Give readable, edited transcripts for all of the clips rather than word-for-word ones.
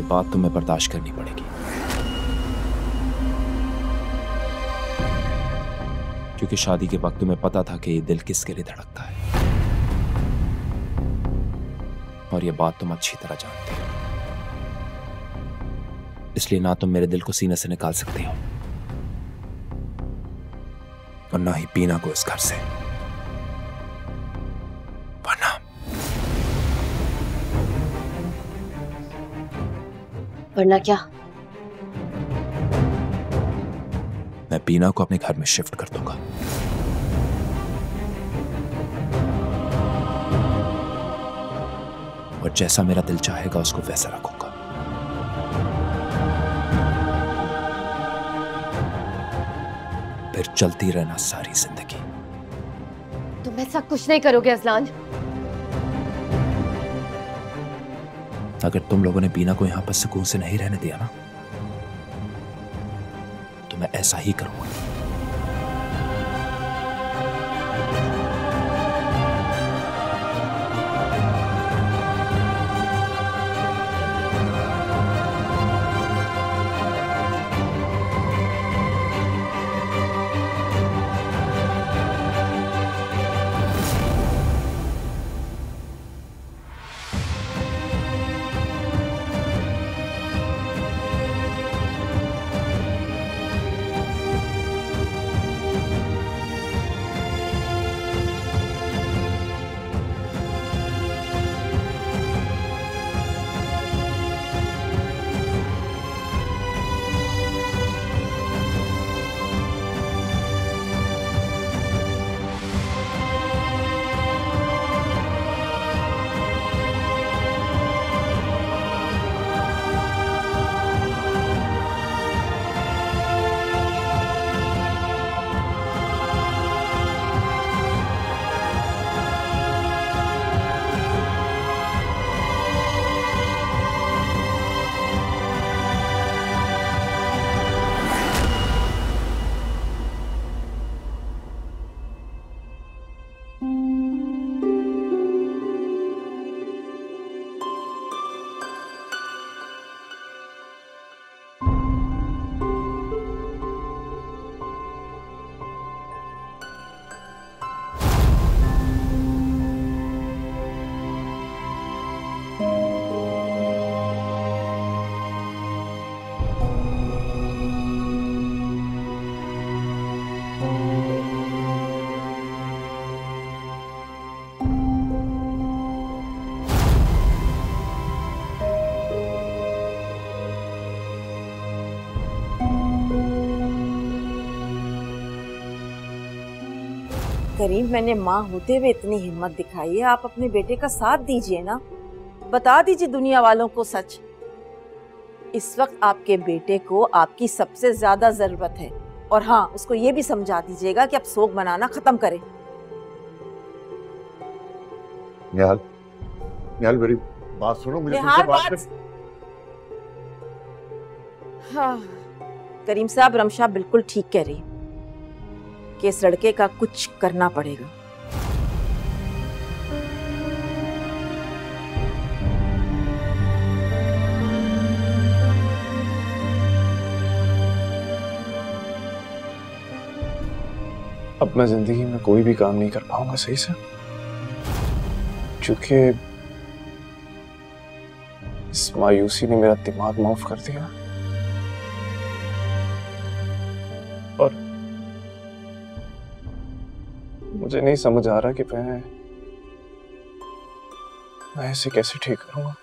बात तुम्हें बर्दाश्त करनी पड़ेगी, क्योंकि शादी के वक्त तुम्हें पता था कि ये दिल किसके लिए धड़कता है, और ये बात तुम अच्छी तरह जानती हो। इसलिए ना तुम मेरे दिल को सीने से निकाल सकती हो और ना ही बीना को इस घर से। वरना क्या? मैं बीना को अपने घर में शिफ्ट कर दूंगा। और जैसा मेरा दिल चाहेगा उसको वैसा रखूंगा। फिर चलती रहना सारी जिंदगी। तुम ऐसा कुछ नहीं करोगे अजलान। अगर तुम लोगों ने बीना को यहां पर सुकून से नहीं रहने दिया ना, तो मैं ऐसा ही करूंगा। करीम, मैंने माँ होते हुए इतनी हिम्मत दिखाई है, आप अपने बेटे का साथ दीजिए ना, बता दीजिए दुनिया वालों को सच। इस वक्त आपके बेटे को आपकी सबसे ज्यादा जरूरत है। और हाँ, उसको ये भी समझा दीजिएगा कि अब शोक मनाना खत्म करे। निहाल, निहाल मेरी बात सुनो, मुझे तुमसे बात हाँ, करीम साहब, रमशा बिल्कुल ठीक कह रही कि इस लड़के का कुछ करना पड़ेगा। अब मैं जिंदगी में कोई भी काम नहीं कर पाऊंगा सही से, क्योंकि इस मायूसी ने मेरा दिमाग माफ कर दिया। और मुझे नहीं समझ आ रहा कि मैं इसे कैसे ठीक करूंगा।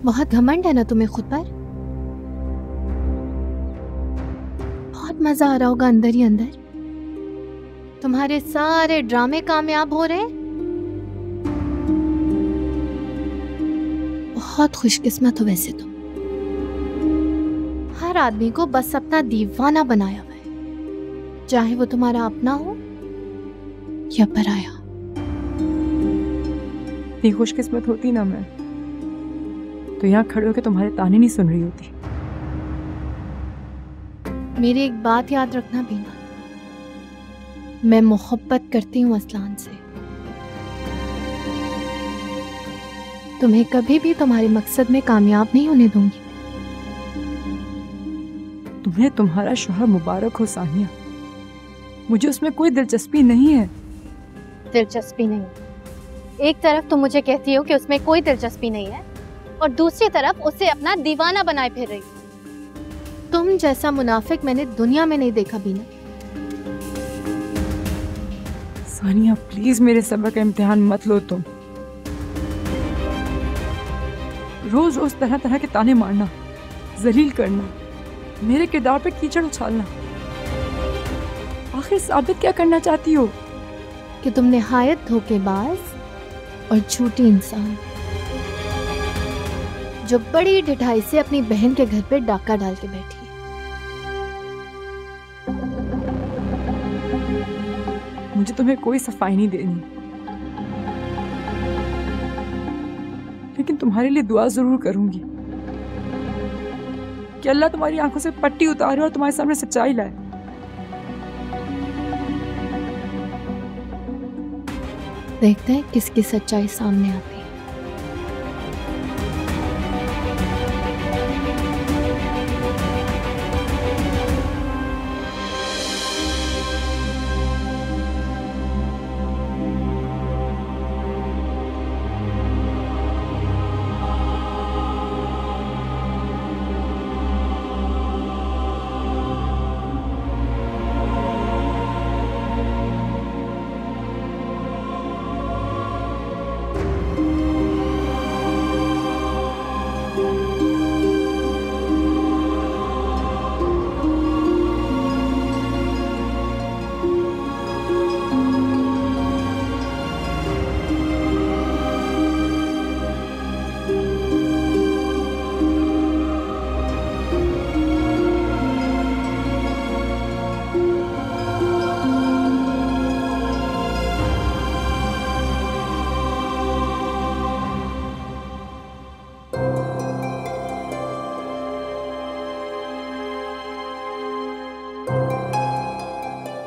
बहुत घमंड है ना तुम्हें खुद पर? बहुत मजा आ रहा होगा अंदर ही अंदर। तुम्हारे सारे ड्रामे कामयाब हो रहे। बहुत खुशकिस्मत हो वैसे तुम। हर आदमी को बस अपना दीवाना बनाया हुआ है, चाहे वो तुम्हारा अपना हो या पराया। इतनी खुशकिस्मत होती ना मैं, तो यहाँ खड़े होकर तुम्हारे ताने नहीं सुन रही होती। मेरी एक बात याद रखना बीना, मैं मोहब्बत करती हूँ असलान से। तुम्हें कभी भी तुम्हारे मकसद में कामयाब नहीं होने दूंगी। तुम्हें तुम्हारा शौहर मुबारक हो सानिया, मुझे उसमें कोई दिलचस्पी नहीं है। दिलचस्पी नहीं? एक तरफ तुम मुझे कहती हो कि उसमें कोई दिलचस्पी नहीं है और दूसरी तरफ उसे अपना दीवाना बनाए फिर रही हो। तुम जैसा मुनाफिक मैंने दुनिया में नहीं देखा बीना। सानिया प्लीज मेरे सब्र का इम्तिहान मत लो तुम। रोज रोज तरह तरह के ताने मारना, जलील करना, मेरे किरदार पे कीचड़ उछालना, आखिर साबित क्या करना चाहती हो? कि तुम निहायत धोखेबाज और झूठी इंसान, जो बड़ी ढिठाई से अपनी बहन के घर पे डाका डाल के बैठी है। मुझे तुम्हें कोई सफाई नहीं देनी, लेकिन तुम्हारे लिए दुआ जरूर करूंगी कि अल्लाह तुम्हारी आंखों से पट्टी उतारे और तुम्हारे सामने सच्चाई लाए। देखते हैं किसकी सच्चाई सामने आती है।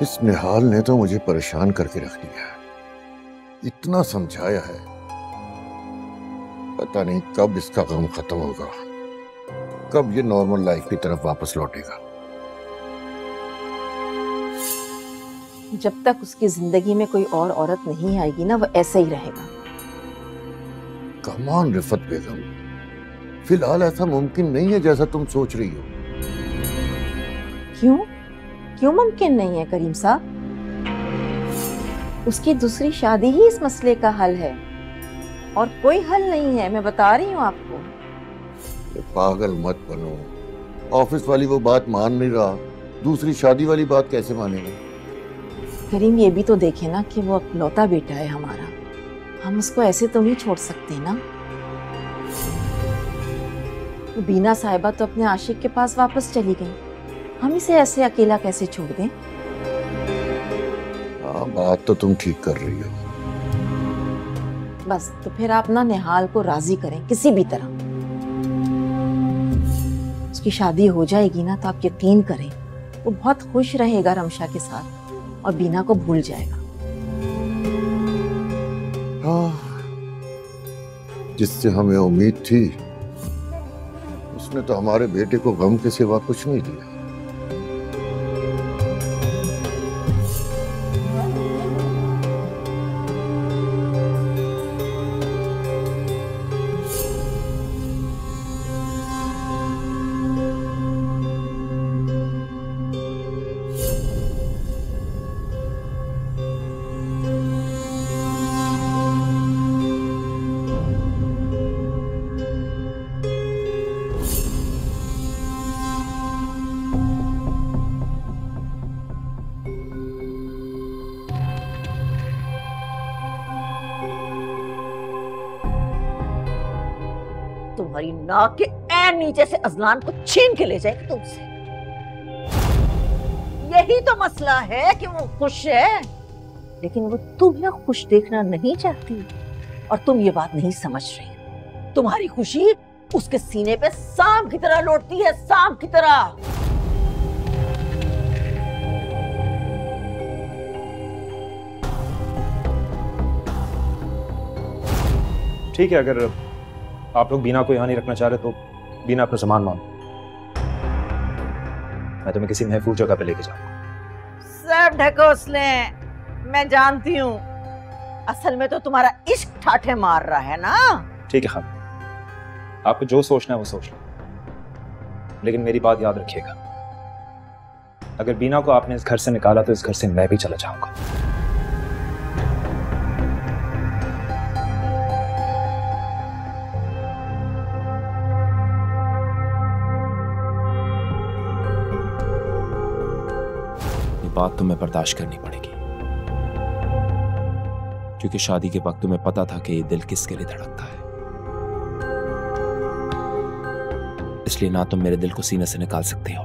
इस निहाल ने तो मुझे परेशान करके रख दिया है। इतना समझाया है, पता नहीं कब इसका गम खत्म होगा, कब ये नॉर्मल लाइफ की तरफ वापस लौटेगा। जब तक उसकी जिंदगी में कोई और औरत नहीं आएगी ना, वो ऐसे ही रहेगा। कम ऑन रिफत बेगम, फिलहाल ऐसा मुमकिन नहीं है जैसा तुम सोच रही हो। क्यों क्यों मुमकिन नहीं है करीम साहब? उसकी दूसरी शादी ही इस मसले का हल है, और कोई हल नहीं है। मैं बता रही हूँ आपको। पागल मत बनो, ऑफिस वाली वो बात मान नहीं रहा, दूसरी शादी वाली बात कैसे मानेगा? करीम ये भी तो देखे ना कि वो इकलौता बेटा है हमारा, हम उसको ऐसे तो नहीं छोड़ सकते ना। बीना साहिबा तो अपने आशिक के पास वापस चली गई, हम इसे ऐसे अकेला कैसे छोड़ दें? हाँ, बात तो तुम ठीक कर रही हो। बस तो फिर आप ना निहाल को राजी करें किसी भी तरह। उसकी शादी हो जाएगी ना, तो आप यकीन करें वो बहुत खुश रहेगा रमशा के साथ और बीना को भूल जाएगा। हाँ, जिससे हमें उम्मीद थी उसने तो हमारे बेटे को गम के सिवा कुछ नहीं दिया। तुम्हारी नाक के पैर नीचे से अजलान को छीन के ले जाएगी तुमसे। यही तो मसला है कि वो खुश है, लेकिन वो तुम्हें खुश देखना नहीं चाहती और तुम ये बात नहीं समझ रही। तुम्हारी खुशी उसके सीने पे सांप की तरह लौटती है, सांप की तरह। ठीक है, अगर आप लोग बीना को यहाँ नहीं रखना चाह रहे तो बीना अपना सामान मांगो, मैं तुम्हें किसी महफूज जगह पे लेके जाऊंगा। सब ढकोसले, मैं जानती हूँ, असल में तो तुम्हारा इश्क ठाठे मार रहा है ना। ठीक है खान, आपको जो सोचना है वो सोच लो, लेकिन मेरी बात याद रखिएगा, अगर बीना को आपने इस घर से निकाला तो इस घर से मैं भी चला जाऊंगा। बात तुम्हें बर्दाश्त करनी पड़ेगी, क्योंकि शादी के वक्त तुम्हें पता था कि ये दिल किसके लिए धड़कता है, इसलिए ना तुम मेरे दिल को सीने से निकाल सकते हो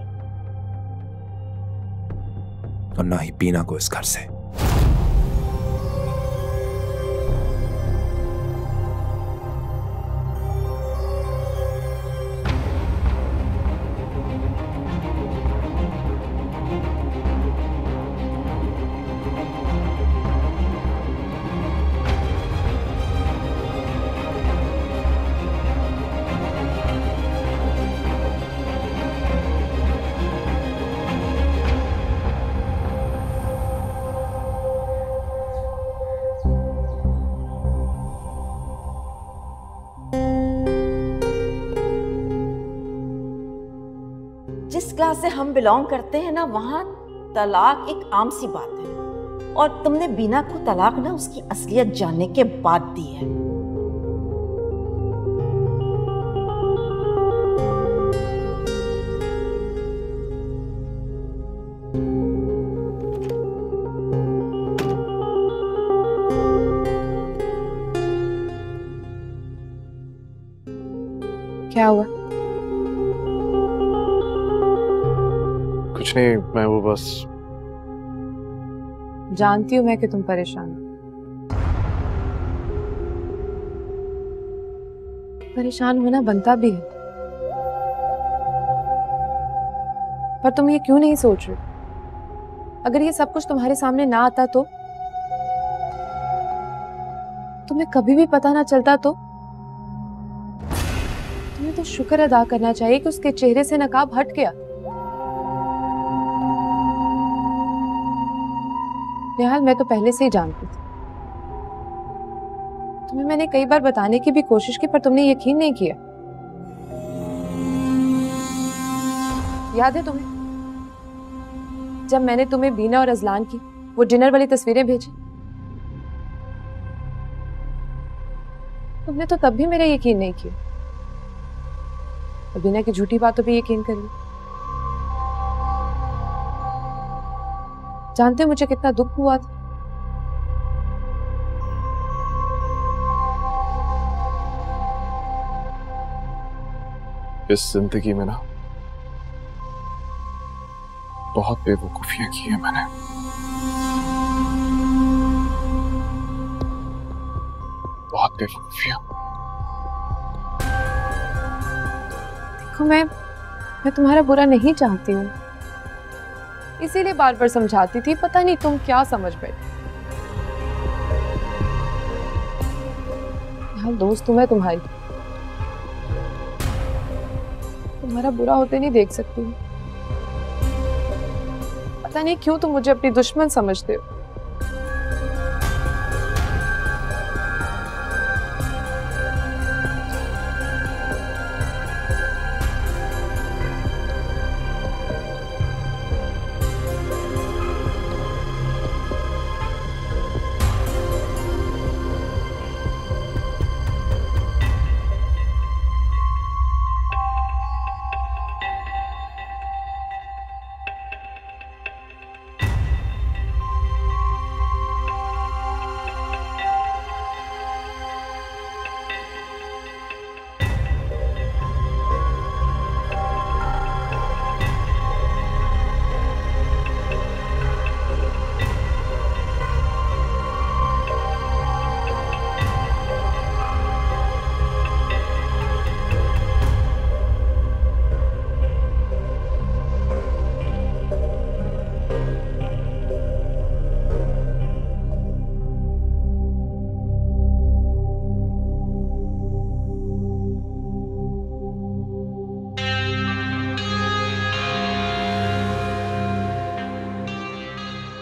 और ना ही बीना को इस घर से। जिस क्लास से हम बिलोंग करते हैं ना, वहां तलाक एक आम सी बात है, और तुमने बीना को तलाक ना उसकी असलियत जानने के बाद दी है। क्या हुआ? कुछ नहीं, मैं वो बस जानती हूँ मैं कि तुम परेशान हो। परेशान होना बनता भी है, पर तुम ये क्यों नहीं सोच रहे? अगर ये सब कुछ तुम्हारे सामने ना आता तो, तुम्हें कभी भी पता ना चलता तो, तुम्हें तो शुक्र अदा करना चाहिए कि उसके चेहरे से नकाब हट गया। निहाल, मैं तो पहले से ही जानती थी। तुम्हें मैंने कई बार बताने की भी कोशिश की, पर तुमने यकीन नहीं किया। याद है तुम्हें जब मैंने तुम्हें बीना और अजलान की वो डिनर वाली तस्वीरें भेजी? तुमने तो तब भी मेरा यकीन नहीं किया, और बीना की झूठी बातों पे यकीन कर लिया। जानते हो मुझे कितना दुख हुआ था? इस जिंदगी में ना बहुत बेवकूफियां की है मैंने। बहुत बेवकूफियां। देखो, मैं तुम्हारा बुरा नहीं चाहती हूँ, इसीलिए बार बार समझाती थी। पता नहीं तुम क्या समझ बैठे। यार, दोस्त हूं मैं तुम्हारी, तुम्हारा बुरा होते नहीं देख सकती हूँ। पता नहीं क्यों तुम मुझे अपनी दुश्मन समझते हो।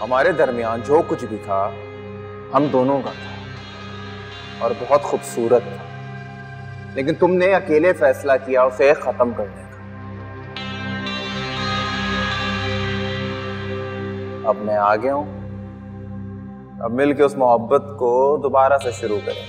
हमारे दरमियान जो कुछ भी था हम दोनों का था और बहुत खूबसूरत था, लेकिन तुमने अकेले फैसला किया उसे खत्म करने का। अब मैं आ गया हूं, अब मिलके उस मोहब्बत को दोबारा से शुरू करें।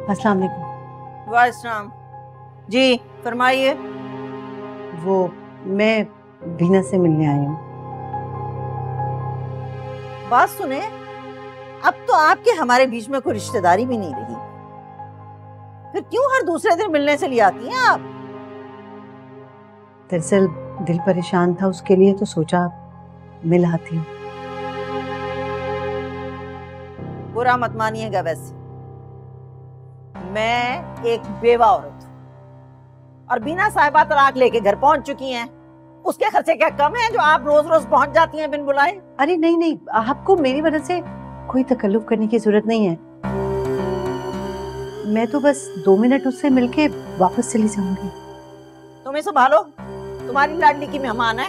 अस्सलाम वालेकुम। वालेकुम जी, फरमाइए। वो मैं बीना से मिलने आई हूँ। बात सुने, अब तो आपके हमारे बीच में कोई रिश्तेदारी भी नहीं रही, फिर क्यों हर दूसरे दिन मिलने से लिए आती हैं आप? दरअसल दिल परेशान था, उसके लिए तो सोचा मिल आती हूँ। बुरा मत मानिएगा, वैसे मैं एक बेवा औरत हूँ और बीना साहिबा तलाक लेके घर पहुंच चुकी हैं। उसके खर्चे क्या कम है जो आप रोज रोज पहुंच जाती हैं बिन बुलाए? अरे नहीं नहीं, आपको मेरी वजह से कोई तकल्लुफ करने की जरूरत नहीं है। मैं तो बस 2 मिनट उससे मिलके वापस चली जाऊंगी। तुम्हें संभालो, तुम्हारी लाडली की मेहमान है।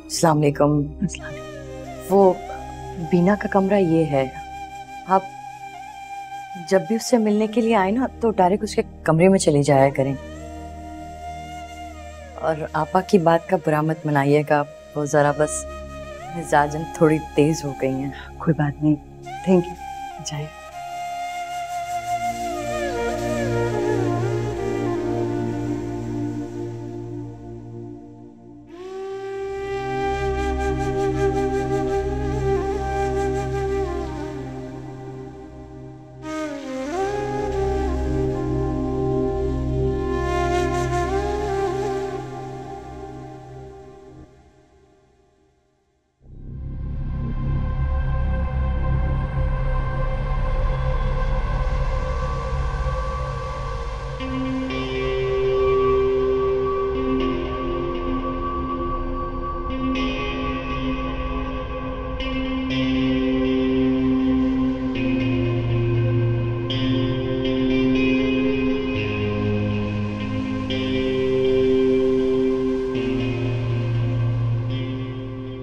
अस्सलाम वालेकुम। वो बीना का कमरा ये है, आप जब भी उससे मिलने के लिए आए ना तो डायरेक्ट उसके कमरे में चले जाया करें। और आपा की बात का बुरा मत मनाइएगा, वो ज़रा बस मिजाजन थोड़ी तेज हो गई हैं। कोई बात नहीं, थैंक यू। जाए।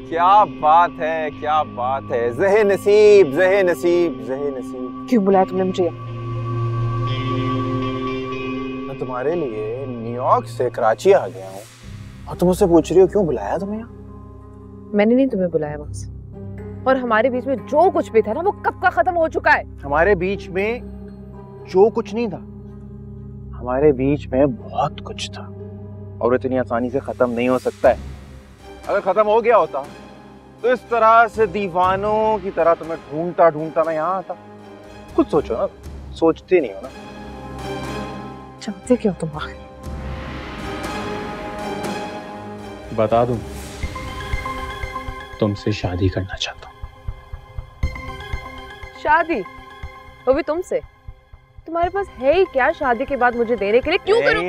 क्या बात है, क्या बात है। ज़हे नसीब, ज़हे नसीब, ज़हे नसीब। क्यों बुलाया तुमने मुझे? मैं तुम्हारे लिए न्यूयॉर्क से कराची आ गया हूँ और तुम मुझसे पूछ रही हो क्यों बुलाया तुम्हें यहाँ? मैंने नहीं तुम्हें बुलाया वहां से, और हमारे बीच में जो कुछ भी था ना वो कब का खत्म हो चुका है। हमारे बीच में जो कुछ नहीं था, हमारे बीच में बहुत कुछ था और इतनी आसानी से खत्म नहीं हो सकता है। अगर खत्म हो गया होता तो इस तरह से दीवानों की तरह तुम्हें ढूंढता ढूंढता मैं यहाँ आता। खुद सोचो ना, सोचते नहीं हो ना। चाहते क्यों तुम आखिर? बता दूं, तुमसे शादी करना चाहता हूँ। शादी? वो भी तुमसे? तुम्हारे पास है ही क्या शादी के बाद मुझे देने के लिए? क्यों करूं?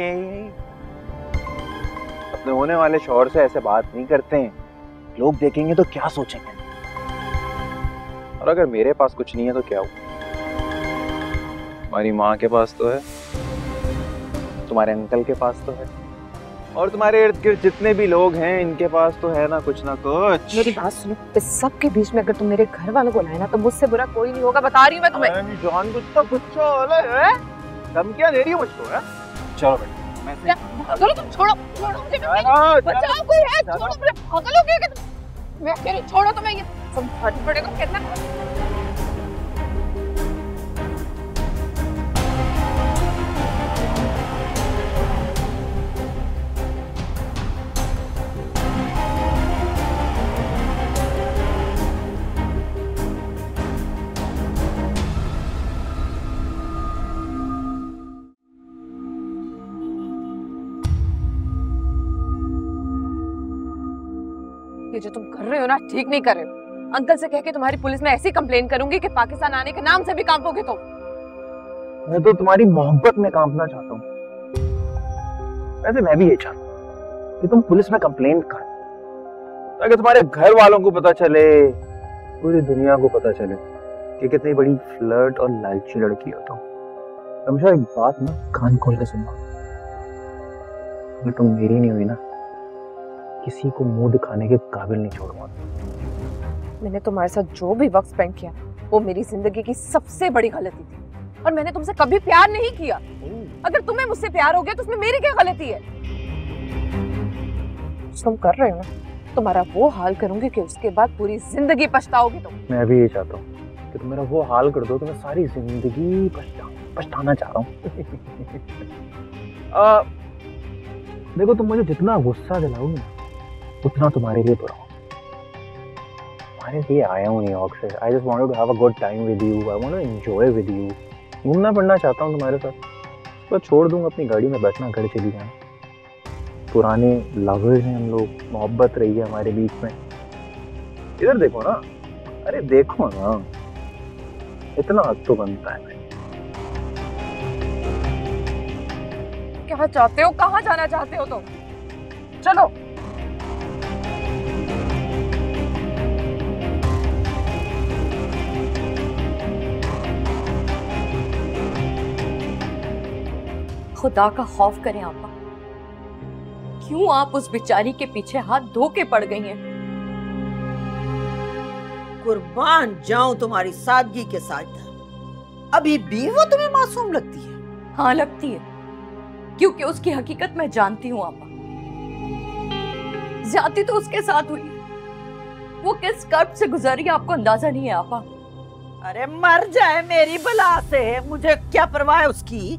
अपने होने वाले शौहर से ऐसे बात नहीं करते हैं, लोग देखेंगे तो क्या सोचेंगे। और अगर मेरे पास कुछ नहीं है तो क्या हो? तुम्हारी माँ के पास तो है, तुम्हारे अंकल के पास तो है, और तुम्हारे इर्द गिर्द जितने भी लोग हैं इनके पास तो है ना कुछ ना कुछ। मेरी बात सुनो, इस सब के बीच में अगर तुम मेरे घर वालों को लाए ना तो मुझसे बुरा कोई नहीं होगा, बता रही हूँ मैं तुम्हें। जान कुछ तो कुछ है, धमकियां दे रही हो मुझको है? चलो बेटा, चलो तुम छोड़ो, छोड़ो मुझे, बचाओ कोई है, छोड़ो मुझे, पागल हो गए क्या तुम? मैं कह रही हूँ छोड़ो, तुम्हें ये समझाना पड़ेगा कितना। ये जो तुम कर रहे हो ना ठीक नहीं कर रहे हो। अंकल से कह के तुम्हारी पुलिस में ऐसी कंप्लेन करूंगी कि पाकिस्तान आने के नाम से भी कांपोगे तुम। मैं तो तुम्हारी मोहब्बत में कांपना चाहता हूँ। वैसे मैं भी ये चाहता हूँ कि तुम पुलिस में कंप्लेन कर, ताकि तुम्हारे घर वालों को पता चले, पूरी दुनिया को पता चले कि कितनी बड़ी फ्लर्ट और लालची लड़की हो तुम। हमेशा एक बात ना कान खोल के सुनना, अगर तुम मेरी नहीं हुई ना, किसी को मुंह दिखाने के काबिल नहीं छोड़ूंगा। मैंने तुम्हारे साथ जो भी वक्त स्पेंड किया वो मेरी जिंदगी की सबसे बड़ी गलती थी, और मैंने तुमसे कभी प्यार नहीं किया। अगर तुम्हें मुझसे प्यार हो गया तो उसमें मेरी क्या गलती है? तुम कर रहे हो ना, तुम्हारा वो हाल करूंगी कि उसके बाद पूरी जिंदगी पछताओगे तुम। मैं भी ये चाहता हूँ कि तुम मेरा वो हाल कर दो तो मैं सारी जिंदगी पछताना चाह रहा हूँ। देखो, तुम मुझे जितना गुस्सा दिलाओगे उतना तुम्हारे लिए बुरा हो। तुम्हारे लिए आया हूँ न्यूयॉर्क से। I just wanted to have a good time with you, I want to enjoy with you. घूमना फिरना चाहता हूँ तुम्हारे साथ। तो छोड़ दूंगा अपनी गाड़ी में बैठना, घर चली जाना। पुराने लवर्स हैं हम लोग, मोहब्बत रही है हमारे बीच में। इधर देखो ना, अरे देखो ना, इतना हद तो बनता है। क्या चाहते हो? कहाँ जाना चाहते हो तुम? चलो। खुदा का खौफ करें आपा, क्यों आप उस बेचारी के पीछे हाथ धो के पड़ गई हैं? कुर्बान जाऊं तुम्हारी सादगी के साथ। अभी भी वो तुम्हें मासूम लगती है? हाँ लगती है, क्योंकि उसकी हकीकत मैं जानती हूँ आपा। ज्यादती तो उसके साथ हुई, वो किस कर्ब से गुजरी आपको अंदाजा नहीं है आपा। अरे मर जाए मेरी बला से, मुझे क्या परवाह है उसकी।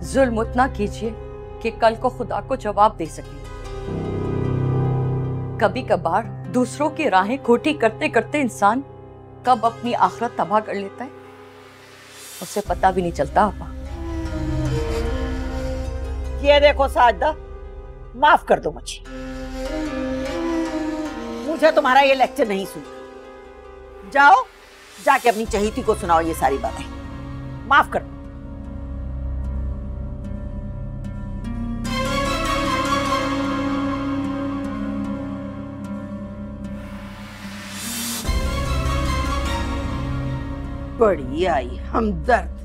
जुल्म उतना कीजिए कि कल को खुदा को जवाब दे सके। कभी कभार दूसरों की राहें खोटी करते करते इंसान कब अपनी आखिरत तबाह कर लेता है उसे पता भी नहीं चलता आपा। ये देखो साजदा, माफ कर दो मुझे तुम्हारा ये लेक्चर नहीं सुनना। जाओ जाके अपनी चहीती को सुनाओ ये सारी बातें। माफ कर दो। बड़ी आई हमदर्द।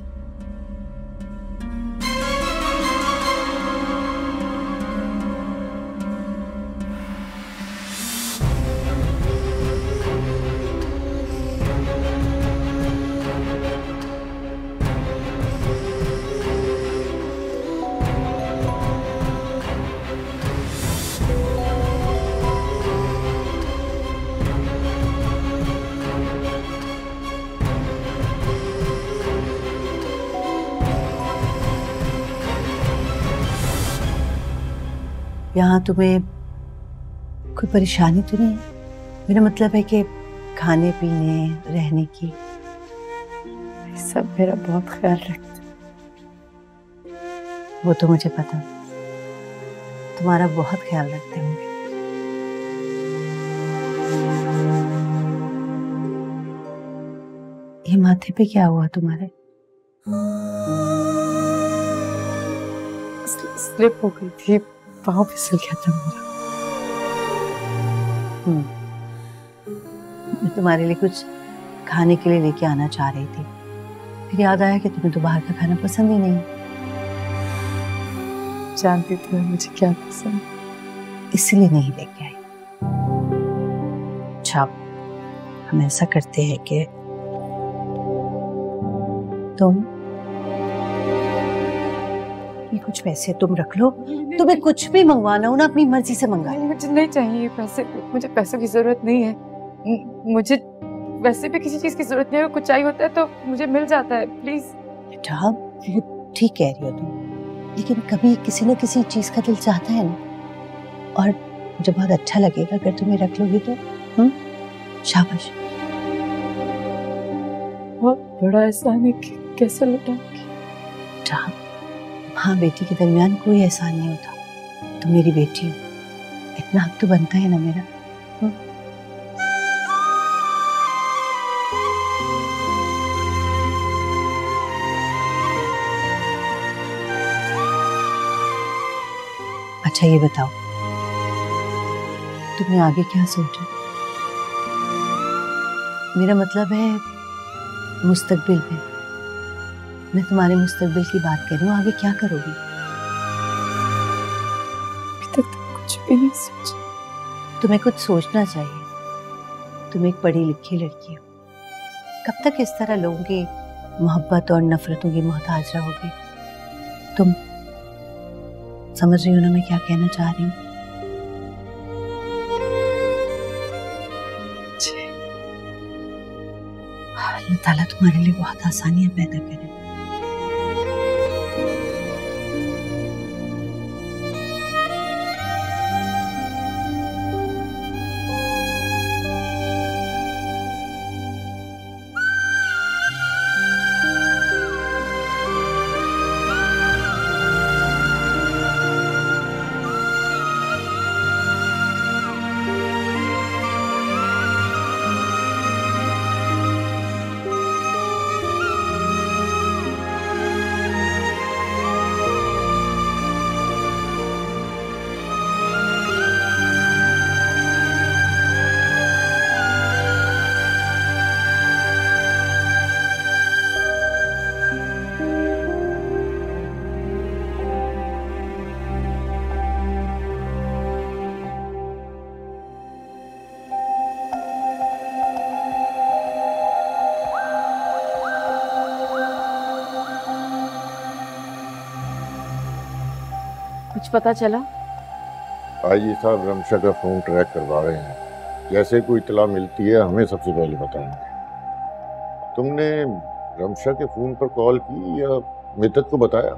यहाँ तुम्हें कोई परेशानी तो नहीं है? मेरा मतलब है कि खाने पीने रहने की। सब मेरा बहुत ख्याल रखते। वो तो मुझे पता, तुम्हारा बहुत ख्याल रखते होंगे। ये माथे पे क्या हुआ तुम्हारे? स्लिप हो गई थी, पाँव फिसल गया था मेरा। मैं तुम्हारे लिए कुछ खाने के लिए लेके आना चाह रही थी, फिर याद आया कि तुम्हें तो बाहर का खाना पसंद ही नहीं। जानती थी मुझे क्या पसंद, इसलिए नहीं लेके आई। अच्छा, हम ऐसा करते हैं कि तुम ये कुछ पैसे तुम रख लो, तुम्हें कुछ भी मंगवाना हो ना अपनी मर्जी से मंगा लो। मुझे नहीं चाहिए पैसे, मुझे पैसों की जरूरत नहीं है। मुझे वैसे भी किसी चीज की जरूरत नहीं है, कुछ चाहिए होता है तो मुझे मिल जाता है। प्लीज। बेटा, वो ठीक कह रही हो तुम, लेकिन कभी किसी न किसी चीज का दिल चाहता है ना, और जब बहुत अच्छा लगेगा अगर तुम्हें रख लोगी तो। शाबाश। बहुत बड़ा एहसान है, कैसे लौटाऊंगी? हाँ, बेटी के दरमियान कोई एहसान नहीं होता। तुम मेरी बेटी हो, इतना हक तो बनता है ना मेरा। अच्छा ये बताओ, तुम्हें आगे क्या सोचा? मेरा मतलब है मुस्तकबिल में। मैं तुम्हारे मुस्तकबिल की बात कर रही हूँ, आगे क्या करोगी? अभी तक तो कुछ भी नहीं सोचा। तुम्हें कुछ सोचना चाहिए। तुम एक पढ़ी लिखी लड़की हो, कब तक इस तरह लोगों की मोहब्बत और नफरतों की मोहताज रहोगी? तुम समझ रही हो ना मैं क्या कहना चाह रही हूँ? अल्लाह ताला तुम्हारे लिए बहुत आसानियां पैदा करे। कुछ पता चला? आईजी साहब रमशा का फोन ट्रैक करवा रहे हैं। जैसे कोई इतला मिलती है हमें सबसे पहले बताएंगे। तुमने रमशा के फोन पर कॉल की या मिद्दत को बताया?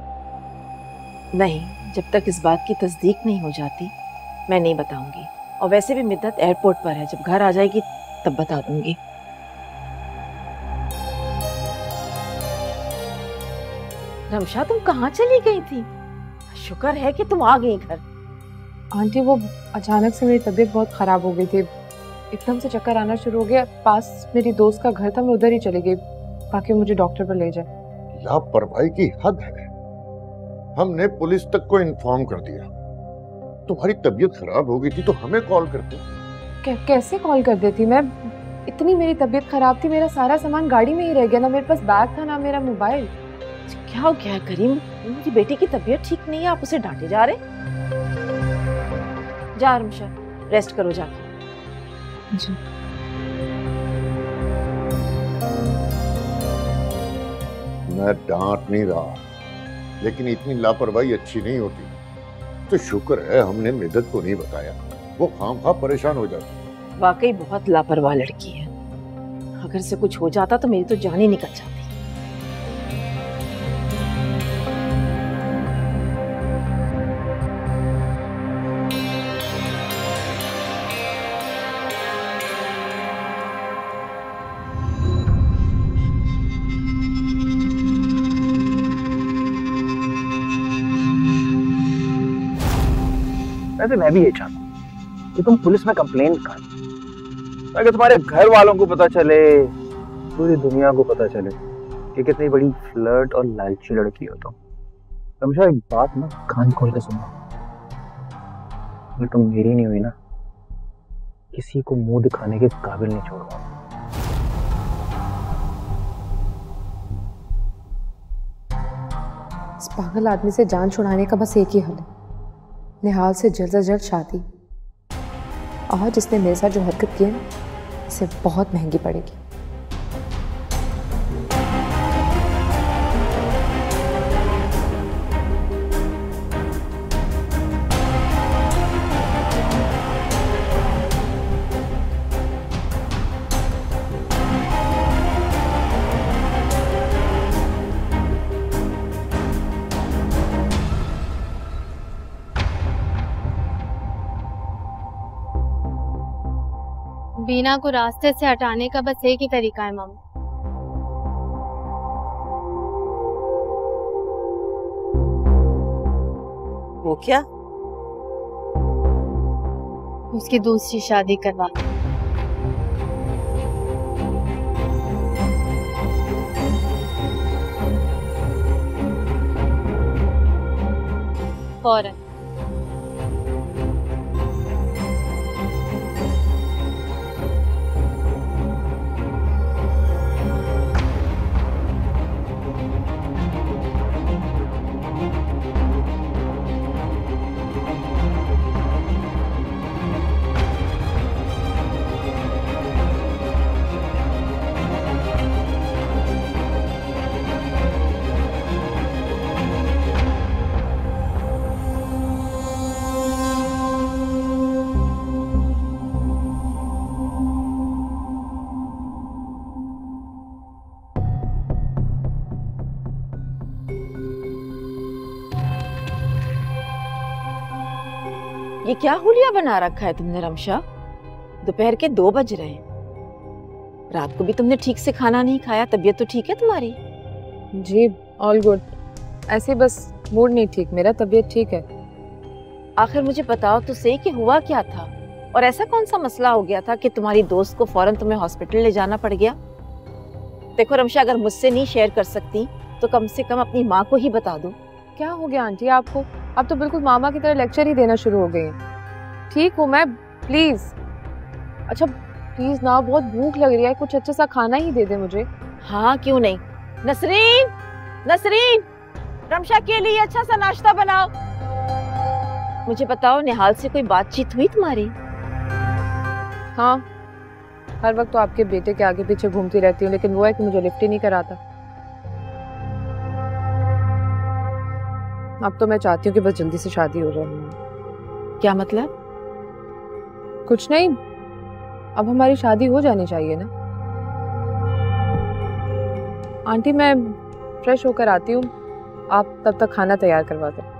नहीं, जब तक इस बात की तस्दीक नहीं हो जाती मैं नहीं बताऊंगी। और वैसे भी मिद्दत एयरपोर्ट पर है, जब घर आ जाएगी तब बता दूंगी। रमशा तुम कहाँ चली गई थी? शुक्र है कि तुम आ गई घर। आंटी वो अचानक से मेरी तबीयत बहुत खराब हो गई थी, एकदम से चक्कर आना शुरू हो गया। पास मेरी दोस्त का घर था, मैं उधर ही चली गई ताकि मुझे डॉक्टर पर ले जाए। लापरवाही की हद है। हमने पुलिस तक को इन्फॉर्म कर दिया। तुम्हारी तबीयत खराब हो गई थी तो हमें कॉल करते। कैसे कॉल कर देती मैं? इतनी मेरी तबीयत खराब थी, मेरा सारा सामान गाड़ी में ही रह गया, ना मेरे पास बैग था ना मेरा मोबाइल। क्या हो गया करीम? मेरी बेटी की तबीयत ठीक नहीं है, आप उसे डांटे जा रहे? जा रमशा, रेस्ट करो जाके। जी। मैं डांट नहीं रहा, लेकिन इतनी लापरवाही अच्छी नहीं होती। तो शुक्र है हमने मिद्दत को नहीं बताया, वो खामखा परेशान हो जाती। वाकई बहुत लापरवाह लड़की है। अगर से कुछ हो जाता तो मेरी तो जान ही निकल जाती। वैसे मैं भी ये चाहता हूँ कि तुम पुलिस में कंप्लेंट कर, ताकि तुम्हारे घर वालों को पता चले, पूरी दुनिया को पता चले कि कितनी बड़ी फ्लर्ट और लालची लड़की हो तुम। रमशा एक बात ना कान खोल के सुनो, अगर तुम मेरी नहीं हुई ना, किसी को मुंह दिखाने के काबिल नहीं छोड़ूंगा। इस पागल आदमी से जान छुड़ाने का बस एक ही हल है, निहाल से जल्द से जल्द शादी। और जिसने मेरे साथ जो हरकत की है ना, इसे बहुत महंगी पड़ेगी। बीना को रास्ते से हटाने का बस एक ही तरीका है मम्मी। वो क्या? उसकी दूसरी शादी करवा। फौरन। ये क्या हुलिया बना रखा है तुमने रमशा? दोपहर के 2 बज रहे हैं। रात को भी तुमने ठीक से खाना नहीं खाया। तबीयत तो ठीक है तुम्हारी? जी ऑल गुड, ऐसे बस मूड नहीं ठीक मेरा, तबीयत ठीक है। आखिर मुझे बताओ तो सही कि हुआ क्या था, और ऐसा कौन सा मसला हो गया था कि तुम्हारी दोस्त को फौरन तुम्हें हॉस्पिटल ले जाना पड़ गया? देखो रमशा, अगर मुझसे नहीं शेयर कर सकती तो कम से कम अपनी माँ को ही बता दो। क्या हो गया आंटी आपको? आप तो बिल्कुल मामा की तरह लेक्चर ही देना शुरू हो गई हैं। ठीक हूँ मैं, प्लीज। अच्छा प्लीज ना, बहुत भूख लग रही है, कुछ अच्छा सा खाना ही दे दे मुझे। हाँ क्यों नहीं। नसरीन, नसरीन, रमशा के लिए अच्छा सा नाश्ता बनाओ। मुझे बताओ, निहाल से कोई बातचीत हुई तुम्हारी? हाँ, हर वक्त तो आपके बेटे के आगे पीछे घूमती रहती हूँ, लेकिन वो है कि मुझे लिफ्ट ही नहीं कराता। अब तो मैं चाहती हूँ कि बस जल्दी से शादी हो जाए। क्या मतलब? कुछ नहीं, अब हमारी शादी हो जानी चाहिए ना। आंटी मैं फ्रेश होकर आती हूँ, आप तब तक खाना तैयार करवा दें।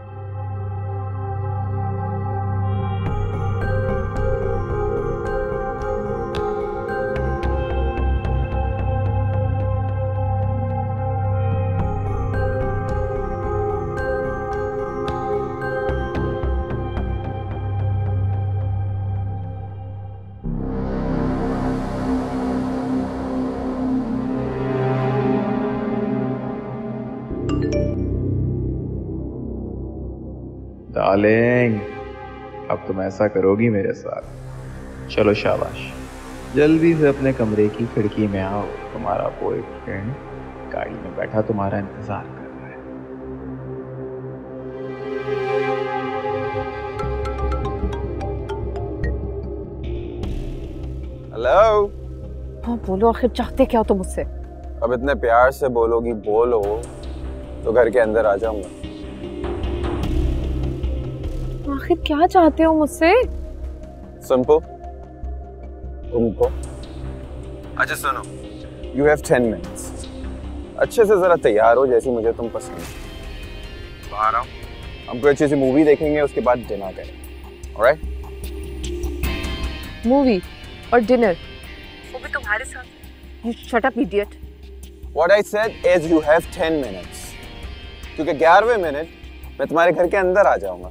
डार्लिंग, अब तुम ऐसा करोगी मेरे साथ? चलो शाबाश, जल्दी से अपने कमरे की खिड़की में आओ। तुम्हारा बॉयफ्रेंड गाड़ी में बैठा तुम्हारा इंतजार कर रहा है। हेलो। हाँ बोलो, आखिर चाहते क्या हो तुम मुझसे? अब इतने प्यार से बोलोगी, बोलो तो घर के अंदर आ जाऊंगा। आखिर क्या चाहते हो मुझसे? सिंपल, तुमको। अच्छा सुनो, यू हैव 10 मिनट्स। अच्छे से जरा तैयार हो, जैसी मुझे तुम पसंद हो। बाहर आओ, हम कोई अच्छी सी मूवी देखेंगे, उसके बाद डिनर करेंगे। ऑलराइट? मूवी और डिनर, वो भी तुम्हारे साथ? You shut up idiot. What I said is you have 10 minutes, क्योंकि 11वें मिनट मैं तुम्हारे घर के अंदर आ जाऊंगा।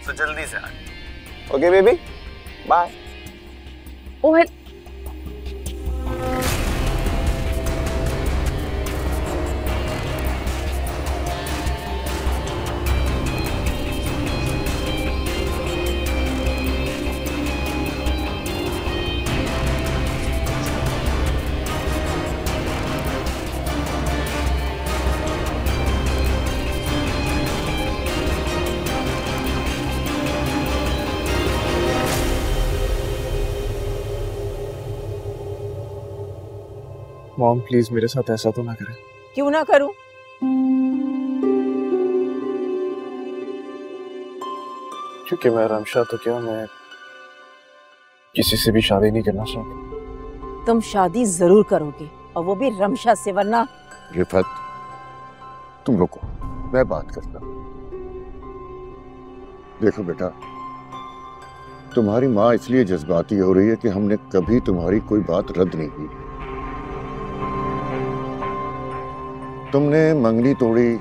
तो जल्दी से आ। Okay baby, bye. Oh mom please मेरे साथ ऐसा तो ना करें। क्यों ना करूं? क्योंकि मैं रमशा तो क्या, मैं किसी से भी शादी नहीं करना चाहता। तुम शादी जरूर करोगे, और वो भी रमशा से, वरना। रिफत, तुम रुको, मैं बात करता हूं। देखो बेटा, तुम्हारी माँ इसलिए जज्बाती हो रही है कि हमने कभी तुम्हारी कोई बात रद्द नहीं की। तुमने मंगनी तोड़ी,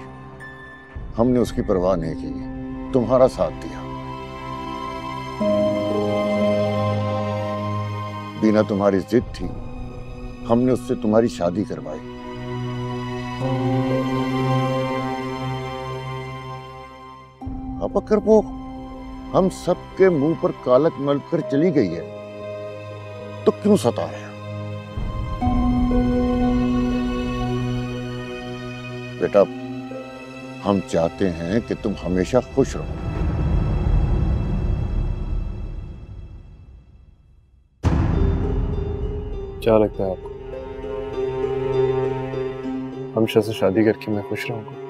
हमने उसकी परवाह नहीं की, तुम्हारा साथ दिया। बीना तुम्हारी जिद थी, हमने उससे तुम्हारी शादी करवाई। अब अगर वो हम सबके मुंह पर कालक मल कर चली गई है तो क्यों सता रहे? बेटा, हम चाहते हैं कि तुम हमेशा खुश रहो। क्या लगता है आपको, हमशा से शादी करके मैं खुश रहूंगा?